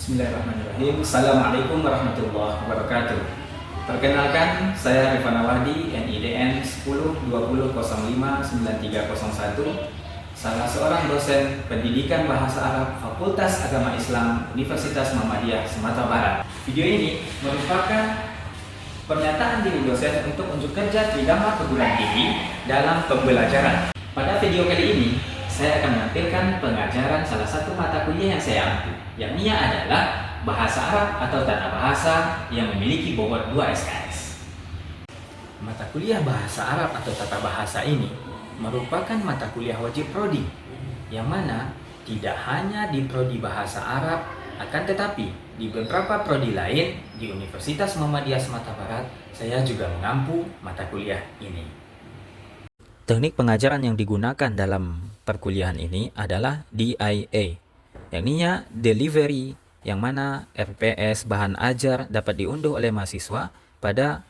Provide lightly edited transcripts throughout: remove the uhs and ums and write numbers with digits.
Bismillahirrahmanirrahim. Assalamualaikum warahmatullahi wabarakatuh. Perkenalkan, saya Rifan Awadi, NIDN 1020059301, salah seorang dosen pendidikan bahasa Arab Fakultas Agama Islam Universitas Muhammadiyah Sumatera Barat. Video ini merupakan pernyataan diri dosen untuk unjuk kerja Tridharma perguruan tinggi dalam pembelajaran. Pada video kali ini, saya akan menampilkan pengajaran salah satu mata kuliah yang saya ampu, yakni adalah Bahasa Arab atau Tata Bahasa yang memiliki bobot 2 SKS. Mata kuliah Bahasa Arab atau Tata Bahasa ini merupakan mata kuliah wajib prodi, yang mana tidak hanya di prodi Bahasa Arab, akan tetapi di beberapa prodi lain di Universitas Muhammadiyah Sumatera Barat, saya juga mengampu mata kuliah ini. Teknik pengajaran yang digunakan dalam perkuliahan ini adalah DIA, yakni delivery, yang mana RPS bahan ajar dapat diunduh oleh mahasiswa pada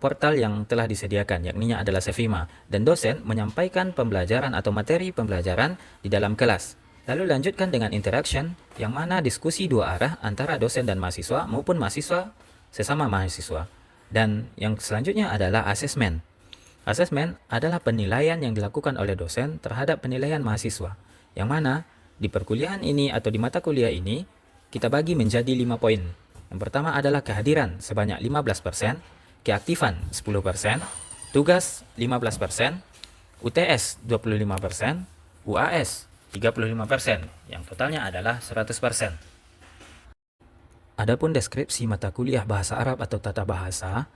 portal yang telah disediakan, yakni adalah Cevima, dan dosen menyampaikan pembelajaran atau materi pembelajaran di dalam kelas. Lalu lanjutkan dengan interaction, yang mana diskusi dua arah antara dosen dan mahasiswa maupun mahasiswa sesama mahasiswa. Dan yang selanjutnya adalah asesmen. Asesmen adalah penilaian yang dilakukan oleh dosen terhadap penilaian mahasiswa, yang mana di perkuliahan ini atau di mata kuliah ini kita bagi menjadi 5 poin. Yang pertama adalah kehadiran sebanyak 15%, keaktifan 10%, tugas 15%, UTS 25%, UAS 35%, yang totalnya adalah 100%. Adapun deskripsi mata kuliah Bahasa Arab atau Tata Bahasa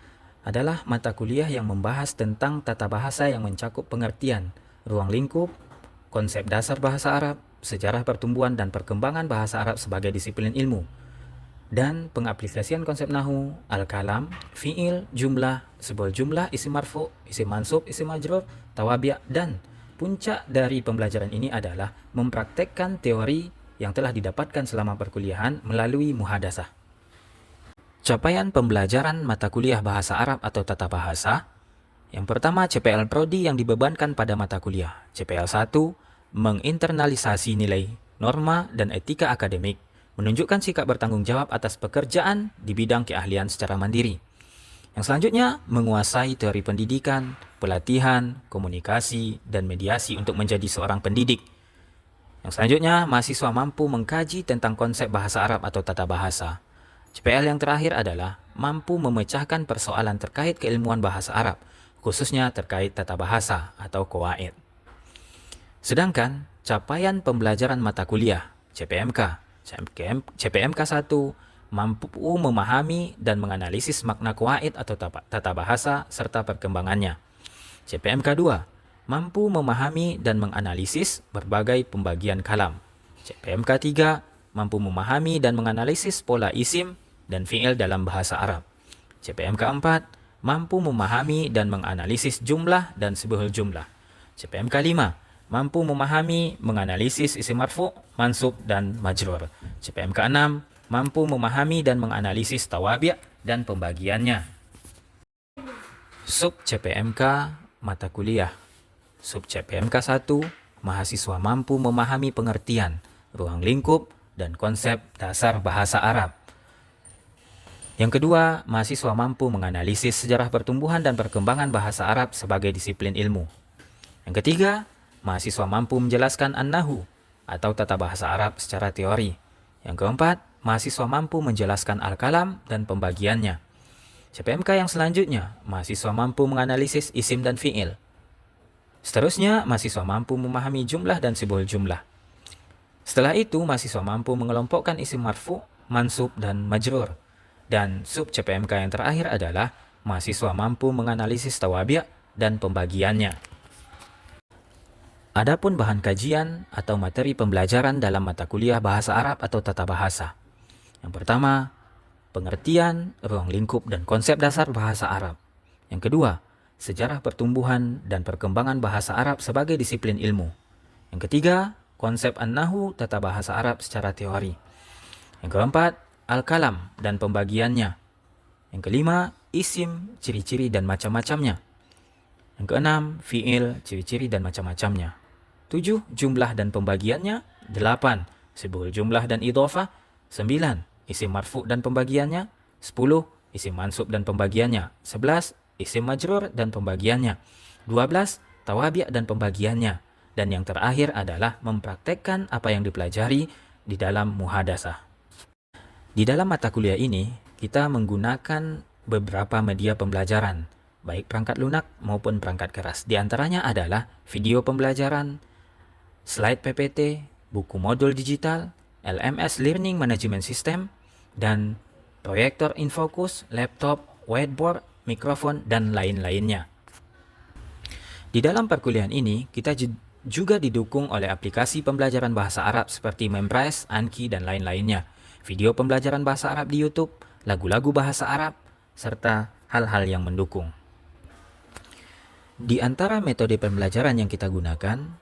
adalah mata kuliah yang membahas tentang tata bahasa yang mencakup pengertian, ruang lingkup, konsep dasar bahasa Arab, sejarah pertumbuhan dan perkembangan bahasa Arab sebagai disiplin ilmu, dan pengaplikasian konsep nahu, al-kalam, fi'il, jumlah, sebuah jumlah, isim marfu, isim mansub, isim majrur, tawabi', dan puncak dari pembelajaran ini adalah mempraktekkan teori yang telah didapatkan selama perkuliahan melalui muhadasah. Capaian pembelajaran mata kuliah Bahasa Arab atau Tata Bahasa. Yang pertama, CPL Prodi yang dibebankan pada mata kuliah. CPL 1, menginternalisasi nilai, norma, dan etika akademik, menunjukkan sikap bertanggung jawab atas pekerjaan di bidang keahlian secara mandiri. Yang selanjutnya, menguasai teori pendidikan, pelatihan, komunikasi, dan mediasi untuk menjadi seorang pendidik. Yang selanjutnya, mahasiswa mampu mengkaji tentang konsep bahasa Arab atau tata bahasa. CPL yang terakhir adalah mampu memecahkan persoalan terkait keilmuan bahasa Arab, khususnya terkait tata bahasa atau qawaid. Sedangkan capaian pembelajaran mata kuliah CPMK 1 mampu memahami dan menganalisis makna qawaid atau tata bahasa serta perkembangannya. CPMK 2 mampu memahami dan menganalisis berbagai pembagian kalam. CPMK 3 mampu memahami dan menganalisis pola isim dan fi'il dalam bahasa Arab. CPMK 4 mampu memahami dan menganalisis jumlah dan sebuah jumlah. CPMK 5 mampu memahami, menganalisis isim marfu, mansub, dan majrur. CPMK 6 mampu memahami dan menganalisis tawabi' dan pembagiannya. Sub CPMK mata kuliah. Sub CPMK 1 mahasiswa mampu memahami pengertian, ruang lingkup, dan konsep dasar bahasa Arab. Yang kedua, mahasiswa mampu menganalisis sejarah pertumbuhan dan perkembangan bahasa Arab sebagai disiplin ilmu. Yang ketiga, mahasiswa mampu menjelaskan an-nahu atau tata bahasa Arab secara teori. Yang keempat, mahasiswa mampu menjelaskan al-kalam dan pembagiannya. CPMK yang selanjutnya, mahasiswa mampu menganalisis isim dan fi'il. Seterusnya, mahasiswa mampu memahami jumlah dan simbol jumlah. Setelah itu, mahasiswa mampu mengelompokkan isim marfu, mansub, dan majrur. Dan sub CPMK yang terakhir adalah mahasiswa mampu menganalisis tawabi' dan pembagiannya. Adapun bahan kajian atau materi pembelajaran dalam mata kuliah Bahasa Arab atau Tata Bahasa. Yang pertama, pengertian, ruang lingkup, dan konsep dasar bahasa Arab. Yang kedua, sejarah pertumbuhan dan perkembangan bahasa Arab sebagai disiplin ilmu. Yang ketiga, konsep an-nahu tata bahasa Arab secara teori. Yang keempat, al-kalam dan pembagiannya. Yang kelima, isim, ciri-ciri dan macam-macamnya. Yang keenam, fi'il, ciri-ciri dan macam-macamnya. 7. Jumlah dan pembagiannya. 8. Sebuah jumlah dan idhofah. 9. isim marfu dan pembagiannya. 10. Isim mansub dan pembagiannya. 11. Isim majrur dan pembagiannya. 12. Tawabi' dan pembagiannya. Dan yang terakhir adalah mempraktekkan apa yang dipelajari di dalam muhadasah. Di dalam mata kuliah ini, kita menggunakan beberapa media pembelajaran, baik perangkat lunak maupun perangkat keras. Di antaranya adalah video pembelajaran, slide PPT, buku modul digital, LMS Learning Management System, dan proyektor infocus, laptop, whiteboard, mikrofon, dan lain-lainnya. Di dalam perkuliahan ini, kita juga didukung oleh aplikasi pembelajaran bahasa Arab seperti Memrise, Anki, dan lain-lainnya, video pembelajaran bahasa Arab di YouTube, lagu-lagu bahasa Arab, serta hal-hal yang mendukung. Di antara metode pembelajaran yang kita gunakan,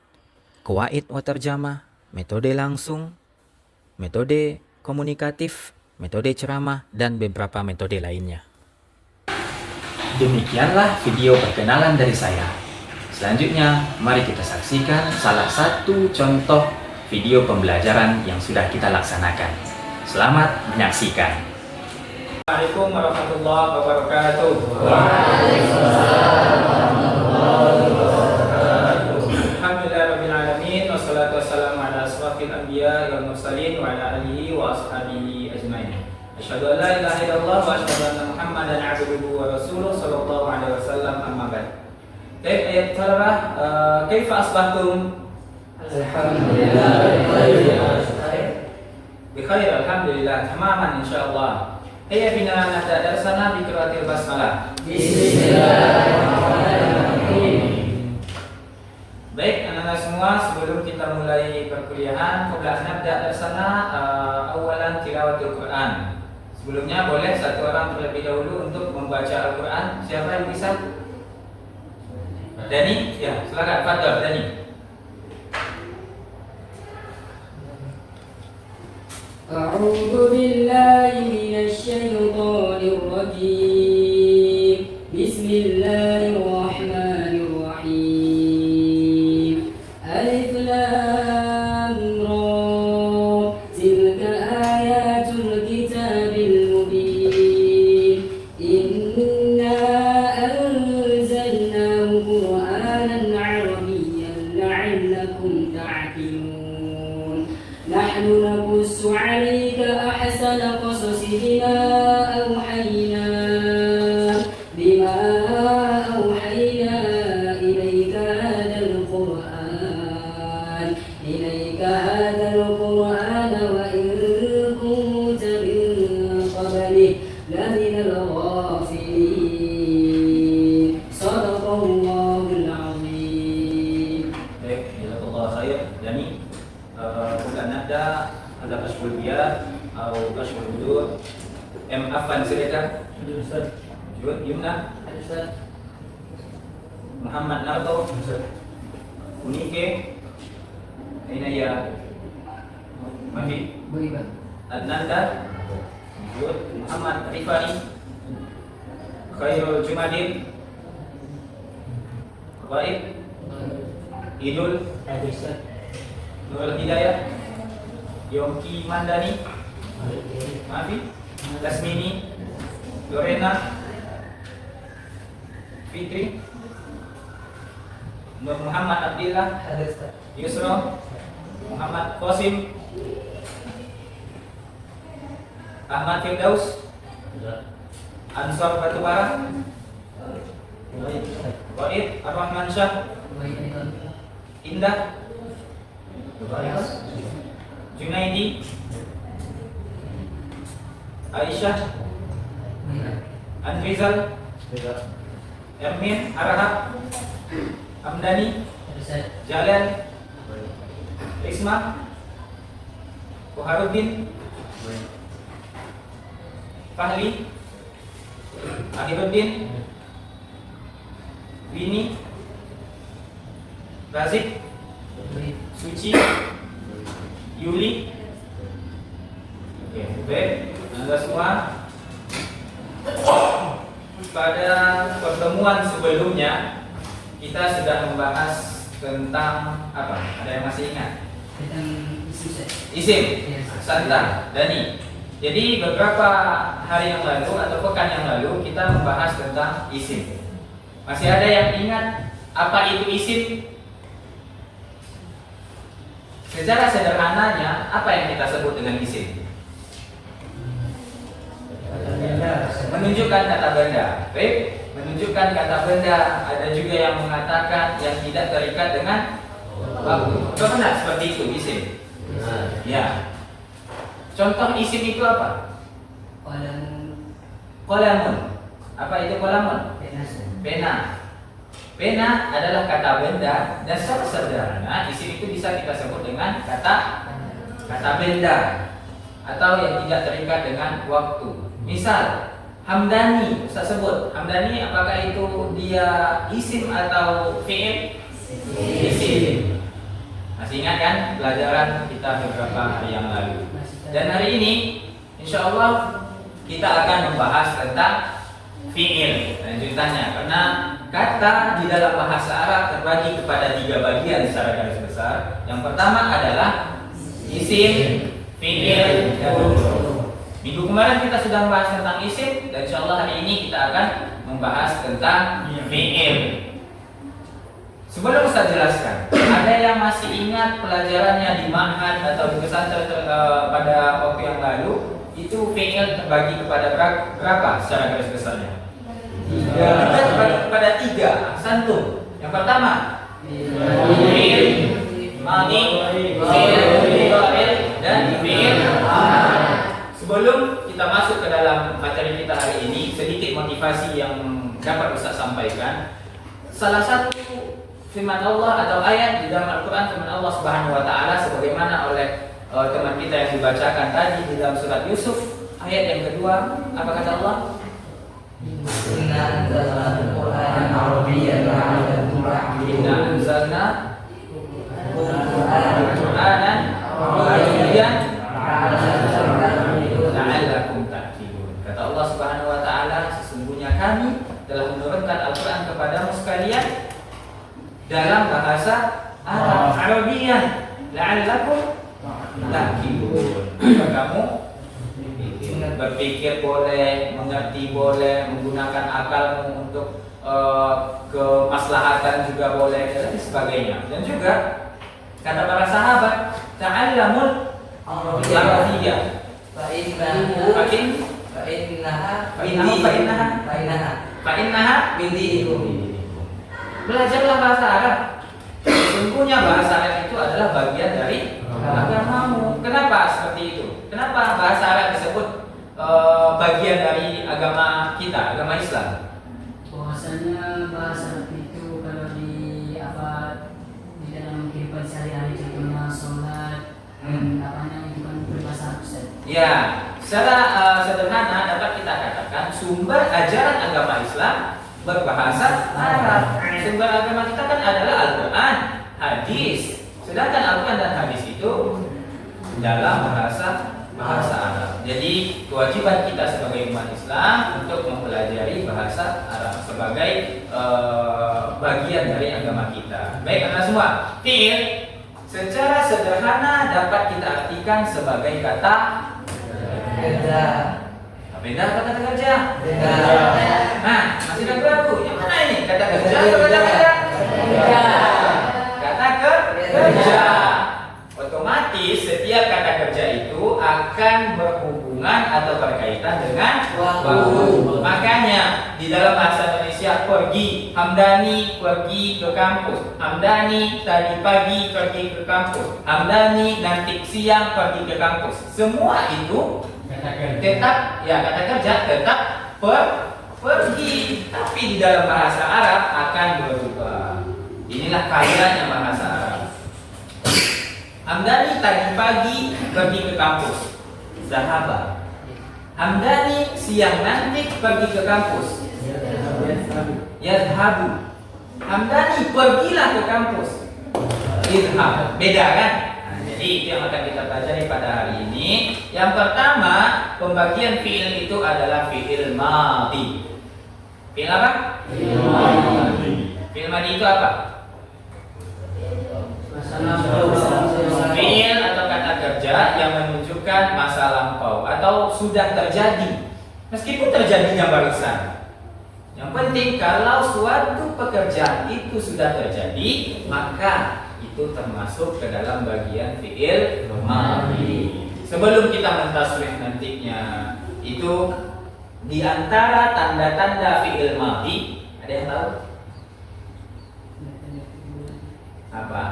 Qawaid wa Tarjamah, metode langsung, metode komunikatif, metode ceramah, dan beberapa metode lainnya. Demikianlah video perkenalan dari saya. Selanjutnya, mari kita saksikan salah satu contoh video pembelajaran yang sudah kita laksanakan. Selamat menyaksikan. Assalamualaikum warahmatullahi wabarakatuh. Alhamdulillahirabbil alamin wassalatu wassalamu ala asrofil anbiya wal mursalin wa ala alihi wa ashabihi ajmain. Asyhadu an la ilaha illallah wa asyhadu anna Muhammadan abduhu wa rasuluh sallallahu alaihi wasallam, amma ba'd. Baik, ayat talabah, kaifa asbahtum? Alhamdulillah bi khair, alhamdulillah, tamaman insyaallah. Hayya bina nabda darsana bi qiraatil basmalah. Bismillahirrahmanirrahim. Baik, anak-anak semua, sebelum kita mulai perkuliahan, qabla an nabda darsana, awalan tilawatul Quran. Sebelumnya boleh satu orang terlebih dahulu untuk membaca Al-Quran. Siapa yang bisa? Dani? Ya, silakan, fadhal Dani. أعوذ بالله من الشيطان الرجيم بسم الله الرحمن الرحيم ألف لام را تلك آيات الكتاب المبين إنا أنزلناه قرآنا عربيا لعلكم تعقلون نحن نقص عليك أحسن قصص بما أوحينا إليك هذا القرآن وإن كنت من قبله لمن الغافلين صدق الله العظيم. Baik, jazakallah khair Dani. Bukan ada kashful biyad atau kashful budur. Afan silakan. Ustaz. Yumna. Ustaz. Muhammad Narto. Ustaz. Unike. Aina ya? Mafi. Beriman. Adnanda. Muhammad Rifani. Khairul Jumadin. Baik. Idul. Nurul Hidayah. Yongki Mandani. Mafi. Lasmini. Lorena. Fitri. Nur Muhammad Abdillah. Yusro. Muhammad Qasim. Ahmad Firdaus. Ansor Batubara. Wahid Ar-Rahman Syah. Indah. Junaidi. Aisyah. Andrizal. Ermin Arahab. Hamdani. Jalal. Risma. Koharuddin. Fahli. Ahiruddin. Wini. Razik. Suci. Yuli. Oke, baik. Anda semua, pada pertemuan sebelumnya kita sudah membahas tentang apa? Ada yang masih ingat? Tentang isim. Isim. Santa, Dani. Jadi beberapa hari yang lalu atau pekan yang lalu kita membahas tentang isim. Masih ada yang ingat apa itu isim? Secara sederhananya apa yang kita sebut dengan isim? Menunjukkan kata benda. Baik, menunjukkan kata benda. Ada juga yang mengatakan yang tidak terikat dengan waktu. Benar seperti itu isim. Ya. Contoh isim itu apa? Qalamun. Apa itu qalamun? Pena. Pena adalah kata benda dan secara sederhana isim itu bisa kita sebut dengan kata benda atau yang tidak terikat dengan waktu. Misal Hamdani, Ustaz sebut Hamdani, apakah itu dia isim atau fi'il? Isim. Masih ingat kan pelajaran kita beberapa hari yang lalu? Dan hari ini insya Allah kita akan membahas tentang fi'il lanjutannya, karena kata di dalam bahasa Arab terbagi kepada 3 bagian secara garis besar. Yang pertama adalah isim, fi'il, dan huruf. Minggu kemarin kita sudah membahas tentang isim, dan insya Allah hari ini kita akan membahas tentang fi'il. Sebelum saya jelaskan, ada yang masih ingat pelajarannya di ma'had atau di pesantren pada waktu yang lalu? Itu fi'il terbagi kepada berapa secara garis besarnya? 3. Kita terbagi kepada 3. Santum. Yang pertama fi'il madhi, fi'il mudhari, dan fi'il amr. Sebelum kita masuk ke dalam materi kita hari ini, sedikit motivasi yang dapat Ustaz sampaikan. Salah satu firman Allah atau ayat di dalam Al-Quran, firman Allah Subhanahu wa Ta'ala, sebagaimana oleh teman kita yang dibacakan tadi di dalam surat Yusuf, ayat yang kedua, apa kata Allah? Inna anzalna Qur'anan Arabiyyan la'allakum ta'qilun. Inna anzalna Qur'anan Arabiyyan la'allakum ta'qilun. Kata Allah Subhanahu wa Ta'ala, sesungguhnya kami telah menurunkan Al-Quran kepadamu sekalian dalam bahasa Arab, Arabian, la'allakum ta'qilun. Kamu berpikir boleh, mengerti boleh, menggunakan akalmu untuk kemaslahatan juga boleh, dan sebagainya. Dan juga kata para sahabat, ta'allamul arabiyyah. Fa'innaha min dinikum. Belajarlah bahasa Arab. Sesungguhnya bahasa Arab itu adalah bagian dari agamamu. Kenapa seperti itu? Kenapa bahasa Arab disebut bagian dari agama kita, agama Islam? Bahwasanya bahasa Arab itu kalau di dalam kehidupan sehari-hari, contohnya sholat, itu kan berbahasa Arab. Ya, secara sederhana dapat kita katakan sumber ajaran agama Islam berbahasa Arab. Sumber agama kita kan adalah Al-Quran, hadis. Sedangkan Al-Quran dan hadis itu dalam bahasa Arab. Jadi kewajiban kita sebagai umat Islam untuk mempelajari bahasa Arab sebagai bagian dari agama kita. Baik, karena semua fi'il secara sederhana dapat kita artikan sebagai kata kerja. Beda apa kata kerja? Beda. Nah, masih ragu-ragu. Yang mana ini? Kata kerja atau kata kerja? Kata kerja. Otomatis setiap kata kerja itu akan berhubungan atau berkaitan dengan waktu. Makanya di dalam bahasa Indonesia pergi, Hamdani pergi ke kampus, Hamdani tadi pagi pergi ke kampus, Hamdani nanti siang pergi ke kampus. Semua itu tetap ya kata kerja tetap pergi, tapi di dalam bahasa Arab akan berubah. Inilah kaidahnya bahasa Arab. Hamdani tadi pagi pergi ke kampus, zahaba. Hamdani siang nanti pergi ke kampus, yadhabu. Hamdani pergilah ke kampus, idhab. Beda kan? Nah, jadi itu yang akan kita pelajari pada hari ini. Yang pertama, pembagian fi'il itu adalah fi'il madhi. Fi'il apa? Fi'il madhi itu apa? Fi'il atau kata kerja yang menunjukkan masa lampau atau sudah terjadi, meskipun terjadinya barusan. Yang penting kalau suatu pekerjaan itu sudah terjadi, maka itu termasuk ke dalam bagian fi'il madhi. Sebelum kita mentasrif nantinya, itu di antara tanda-tanda fi'il madhi, ada yang tahu? Apa?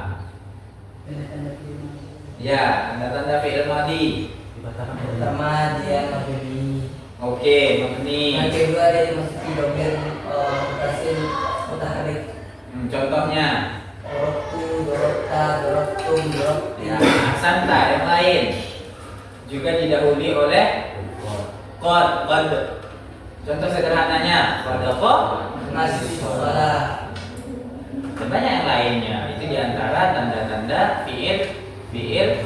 Ya, tanda-tanda fi'il madhi. Pertama dia mabni. Oke, mabni. Yang kedua dia dimasuki domir mutasil mutaharrik. Contohnya, Dorobtu, dorobta, dorobtum, dorobti. ya, santa yang lain juga didahului oleh qad. Contoh sederhananya, qad Nasi sholah. dan banyak yang lainnya. Itu diantara tanda-tanda fi'il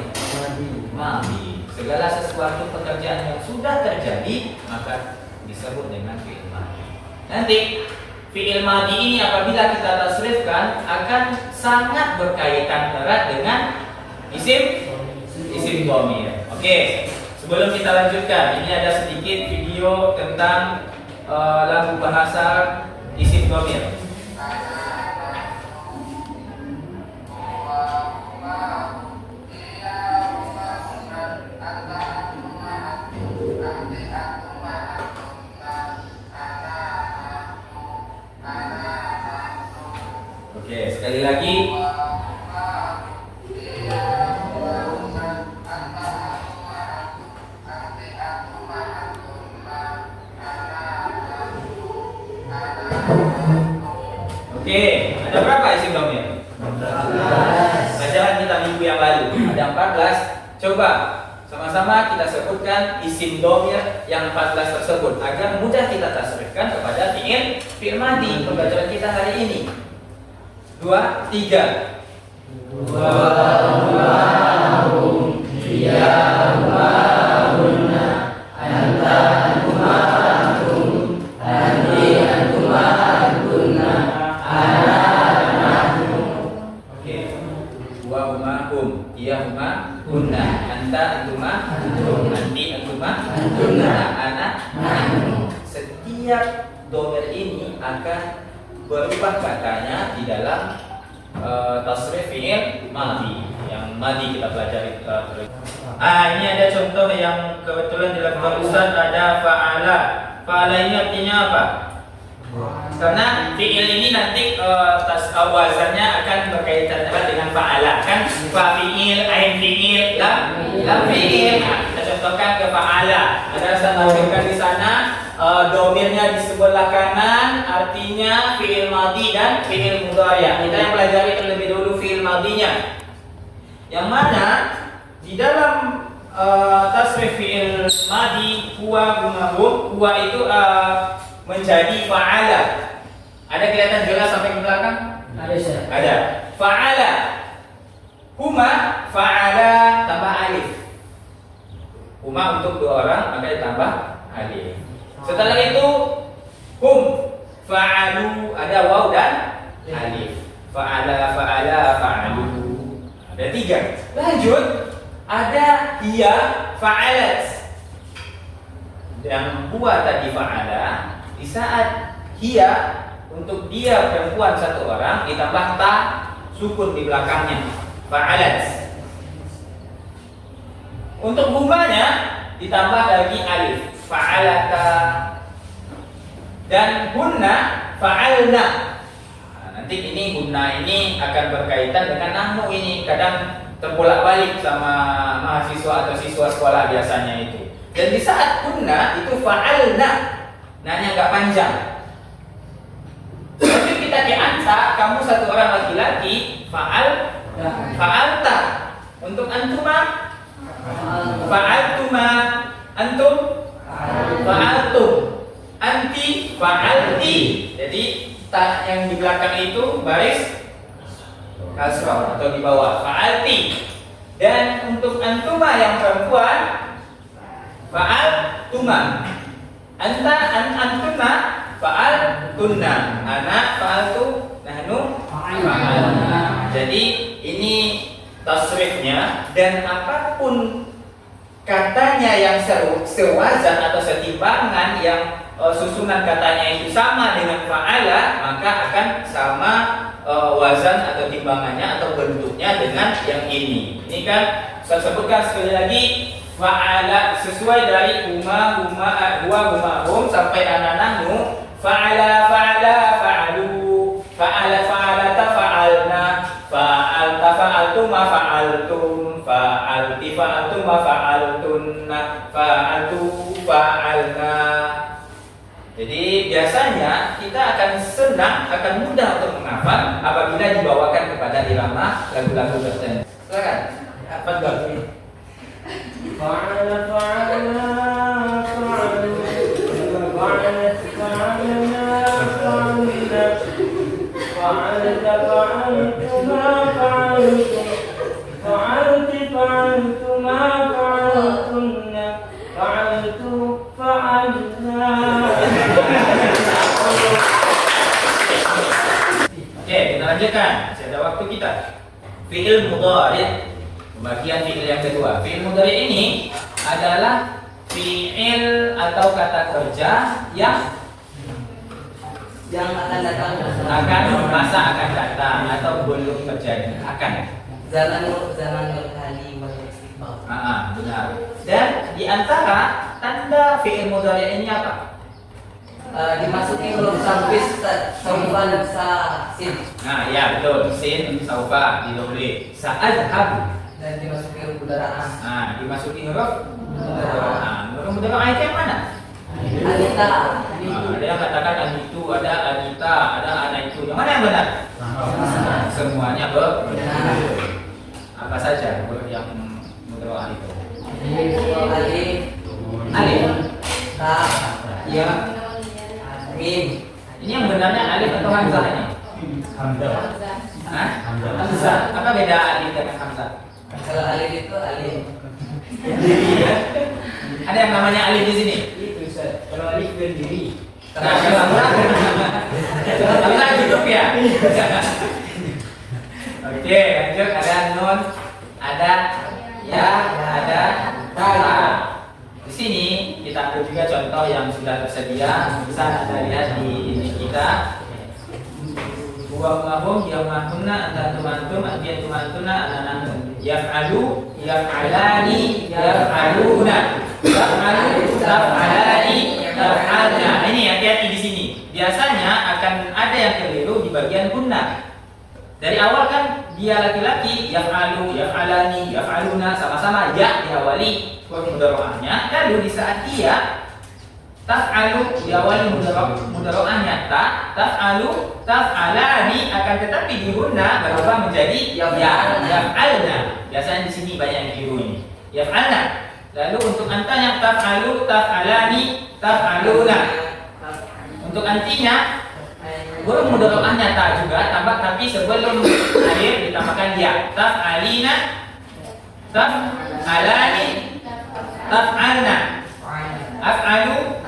madhi. Segala sesuatu pekerjaan yang sudah terjadi maka disebut dengan fi'il madhi. Nanti fi'il madhi ini apabila kita tasrifkan akan sangat berkaitan erat dengan isim dhamir. Oke, sebelum kita lanjutkan, ini ada sedikit video tentang lagu bahasa isim dhamir. Oke, sekali lagi. Oke, ada berapa isim dhamir? 14. Pelajaran kita minggu yang lalu ada 14. Coba sama-sama kita sebutkan isim dhamir yang 14 tersebut agar mudah kita tasrifkan kepada fi'il madhi pembelajaran kita hari ini. 2, 3. Oke. Wa huma hum, iya huma hunna, anta antuma anti antuma ana. Setiap dhamir ini akan berubah katanya di dalam tasrif fi'il madhi. Yang madhi kita pelajari terus. Ini ada contoh yang kebetulan dilakukan Ustaz, ada fa'ala. Fa'ala ini artinya apa? Karena fi'il ini nanti wazannya akan berkaitan erat dengan fa'ala, kan? Fa'il, ain fi'il, lam fi'il. Kita contohkan ke fa'ala. Ada saya tampilkan di sana. Domirnya di sebelah kanan artinya fi'il madhi dan fi'il mudhari'. Kita yang pelajari terlebih dahulu fi'il madhinya. Yang mana di dalam tasrif fi'il madhi huwa hum, huwa itu menjadi fa'ala. Ada kelihatan jelas sampai ke belakang? Ada Syekh. Ada. Fa'ala. Huma fa'ala tambah alif. Huma untuk 2 orang maka ditambah alif. Setelah itu hum fa'alu, ada waw dan alif. Fa'ala fa'alu. Ada 3. Lanjut, ada hiya fa'alat. Yang buat tadi fa'ala, di saat hiya untuk dia perempuan 1 orang ditambah ta sukun di belakangnya, fa'alat. Untuk humanya ditambah lagi alif, fa'alata. Dan hunna fa'alna. Nanti ini hunna ini akan berkaitan dengan nahnu ini, kadang terbolak-balik sama mahasiswa atau siswa sekolah biasanya itu. Dan di saat hunna itu fa'alna, nanya nggak panjang. Tapi kita di anta, kamu 1 orang laki-laki, fa'alta. Untuk antuma, fa'altuma. Antum, fa'altum. Anti, fa'alti. Jadi tak yang di belakang itu baris kasrah atau di bawah, fa'alti. Dan untuk antuma yang perempuan, fa'altuma. Anta, antuma, fa'altunna. Anak, fa'altu, nahnu, fa'alna. Jadi ini tasrifnya, dan apapun katanya yang sewazan atau setimbangan yang susunan katanya itu sama dengan fa'ala, maka akan sama wazan atau timbangannya atau bentuknya dengan yang ini. Ini kan saya sebutkan sekali lagi, fa'ala sesuai dari huma, hum sampai ana nahnu, fa'ala, fa'alu, fa'alata, fa'alna, fa'alta, fa'altuma, fa'altum, fa'alti, fa'altuma, fa'altunna, fa'altu, fa'alna. Jadi biasanya kita akan senang, akan mudah untuk menghafal apabila dibawakan kepada irama lagu-lagu tertentu. Silakan. Apa ini? Fa'ala, fa'ala, fa'alu, fa'alat, fa'alna, fa'alna, fa'alta, fa'altuma, fa'altum, fa'alti, fa'altuma, fa'altunna, fa'altu, fa'alna. Oke, kita lanjutkan. Masih ada waktu kita. Fi'il mudhari'. Bagian fi'il yang kedua. Fi'il mudhari' ini adalah fi'il atau kata kerja yang akan datang. masa akan datang atau belum terjadi. Akan. Zaman berkali beristighfar. Benar. Dan di antara tanda fi'il mudhari' ini apa? Dimasuki huruf sampai saufa dan sin. Nah, ya betul. Sin, saufa, didobli. Sa'adhab. Dan dimasuki huruf mudara'ah. Nah, dimasuki huruf mudara'ah. Huruf mudara'ah itu yang mana? Anita. Ada yang katakan anitu, ada anita, ada anaitu. Yang mana yang benar? Semuanya benar. Apa saja huruf yang mudara'ah itu? Alif. Ta. Ya. Mim. Ini yang benarnya alif atau hamzah ini? Hamzah. Hah? Hamzah. Apa beda alif dengan hamzah? Kalau alif itu alif. Ada yang namanya alif di sini? Itu Ustaz. Kalau alif berdiri. Nah, kalau hamzah hidup ya? Oke, lanjut. Ada nun, ada ya, ada ta. Di sini kita ambil juga contoh yang sudah tersedia. Bisa Anda lihat di ini kita. Huwa mahum yamahunna antum antuna anananun yaf'alu yaf'alani yaf'aluna yaf'alu yaf'alani yaf'alna. Ini hati-hati di sini. Biasanya akan ada yang keliru di bagian gunna. Dari awal kan dia laki-laki, yaf'alu, yaf'alani, yaf'aluna, sama-sama ya diawali huruf mudhara'ahnya. Lalu di saat dia taf'alu diawali mudhara'ahnya ta, taf'alu, taf'alani, akan tetapi di huna berubah menjadi ya, yaf'alna. Biasanya di sini banyak yang keliru ini. Yaf'alna. Lalu untuk antanya taf'alu, taf'alani, taf'aluna. Untuk antinya huruf mudhara'ahnya ta juga tambah, tapi sebelum alif ditambahkan ya. Taf'alina, taf'alani, taf'alna, af'alu,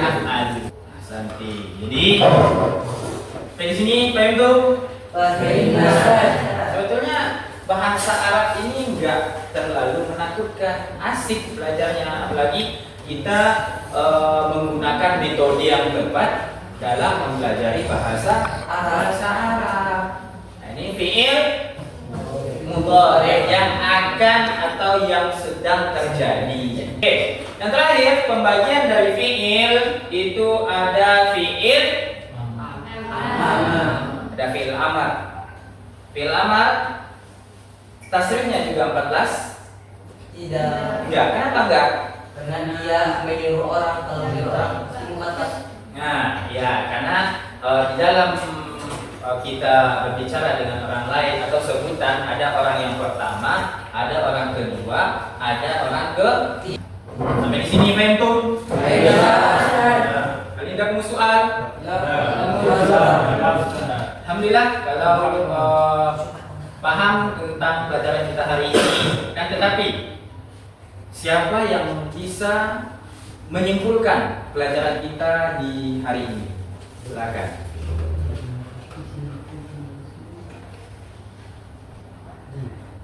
af'alu. Santi. Jadi dari sini paham tuh? Sebetulnya bahasa Arab ini enggak terlalu menakutkan, asik belajarnya, apalagi kita menggunakan metode yang tepat dalam mempelajari bahasa Arab. Nah, ini fi'il mudhari' yang akan atau yang sedang terjadi. Oke, yang terakhir pembagian dari fi'il itu ada fi'il ada fi'il amar. Fi'il amar tasrifnya juga 14. Tidak. Enggak, kenapa enggak? Karena dia menyuruh orang, kalau menyuruh orang mengatakan. Nah, ya karena di dalam kita berbicara dengan orang lain atau sebutan, ada orang yang pertama, ada orang kedua, ada orang ketiga. Sampai di sini mentum. Kalian tidak mau soal? Alhamdulillah kalau paham tentang pelajaran kita hari ini. Dan tetapi siapa yang bisa menyimpulkan pelajaran kita di hari ini? Silakan.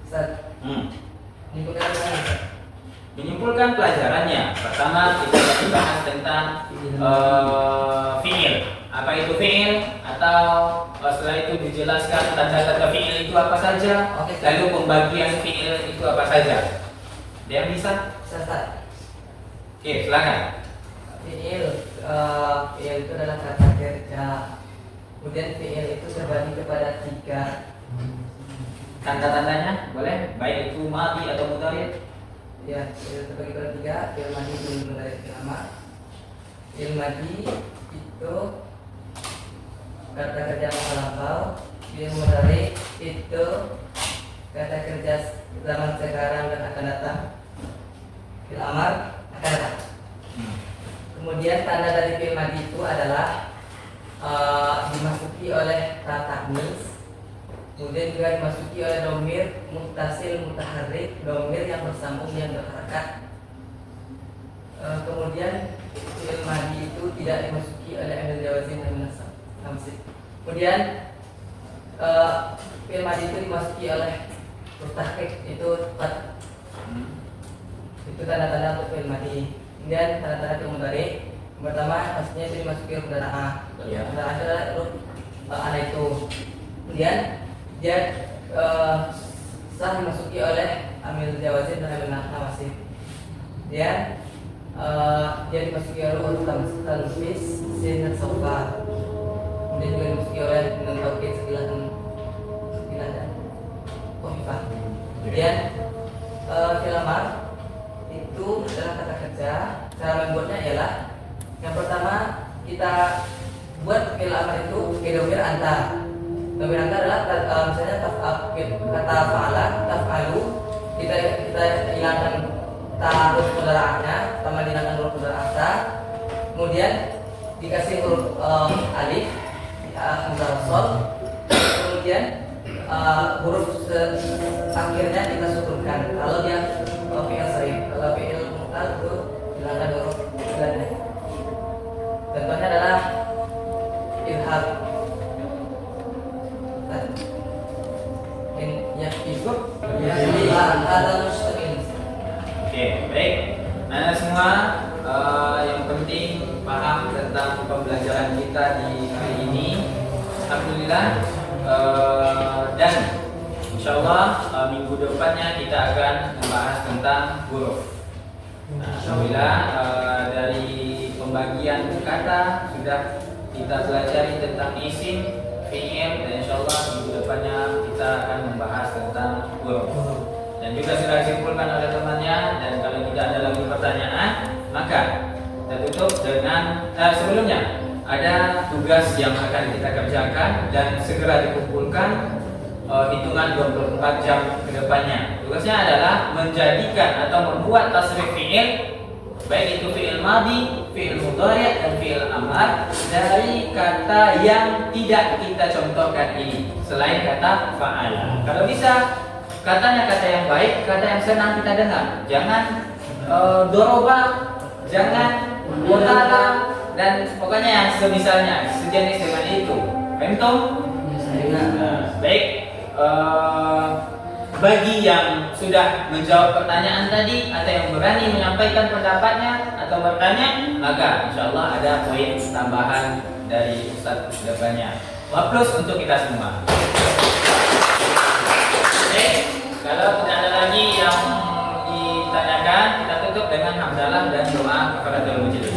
Ustaz, ini bukan Menyimpulkan simpulkan pelajarannya. Pertama kita akan bahas tentang fi'il. Apa itu fi'il? Atau setelah itu dijelaskan tanda-tanda fi'il itu apa saja. Lalu pembagian fi'il itu apa saja. Ada yang bisa? Ustaz, Oke, silakan. fi'il itu adalah kata kerja. Kemudian fi'il itu terbagi kepada 3. Tanda-tandanya boleh? Baik itu madhi atau mudhari'. Ya, fi'il terbagi kepada 3. Fi'il madhi, fi'il mudhari', fi'il amar. Fi'il madhi itu kata kerja masa lampau. Fi'il mudhari' itu kata kerja zaman sekarang dan akan datang. Fi'il amar akan datang. Kemudian tanda dari fi'il madhi itu adalah dimasuki oleh ta taknis, kemudian juga dimasuki oleh domir muttasil mutaharrik, domir yang bersambung yang berharakat. Kemudian fi'il madhi itu tidak dimasuki oleh amil jawazim dan nasab. Kemudian fi'il madhi itu dimasuki oleh huruf tahqiq, itu qad. Itu tanda-tanda untuk fi'il madhi. Kemudian tanda-tanda fi'il mudhari'. Pertama, maksudnya itu dimasuki huruf darah. Ya. Darah adalah huruf ana itu. Kemudian dia sah dimasuki oleh amil jawazin dan amil nawasib. Dia dimasuki oleh huruf tanfis, sin dan sofa. Kemudian juga dimasuki oleh nun taukid, sekilah dan khafifah. Kemudian fi'il amar itu adalah kata kerja. Cara membuatnya ialah yang pertama kita buat fi'il amar itu domir anta. Domir anta adalah misalnya kata fa'ala, taf'alu, kita hilangkan huruf mudhari'nya, tambah hilangkan huruf mudhari'. Kemudian dikasih huruf alif, hamzah wasl. Kemudian huruf akhirnya kita sukunkan. Kalau dia fi'il sharif, kalau fi'il mu'tal itu hilangkan huruf tandanya. Contohnya adalah ilhaq. Oke, baik. Nah, semua yang penting paham tentang pembelajaran kita di hari ini. Alhamdulillah. Dan insyaallah minggu depannya kita akan membahas tentang huruf. Nah, alhamdulillah dari pembagian kata sudah kita pelajari tentang isim, fi'il, dan insyaallah minggu depannya kita akan membahas tentang huruf. Dan juga sudah disimpulkan oleh temannya. Dan kalau tidak ada lagi pertanyaan, maka kita tutup dengan sebelumnya ada tugas yang akan kita kerjakan dan segera dikumpulkan hitungan 24 jam ke depannya. Tugasnya adalah menjadikan atau membuat tasrif fi'il, baik itu fi'il madhi, fi'il mudhari' dan fi'il amar, dari kata yang tidak kita contohkan ini selain kata fa'ala. Kalau bisa katanya kata yang baik, kata yang senang kita dengar. Jangan doroba, jangan mutala, dan pokoknya yang semisalnya, sejenis dengan itu. Paham? Baik. Bagi yang sudah menjawab pertanyaan tadi atau yang berani menyampaikan pendapatnya atau bertanya, maka insyaallah ada poin tambahan dari Ustaz ke depannya. Plus untuk kita semua. Oke, kalau tidak ada lagi yang ditanyakan, kita tutup dengan hamdalah dan doa kepada majelis.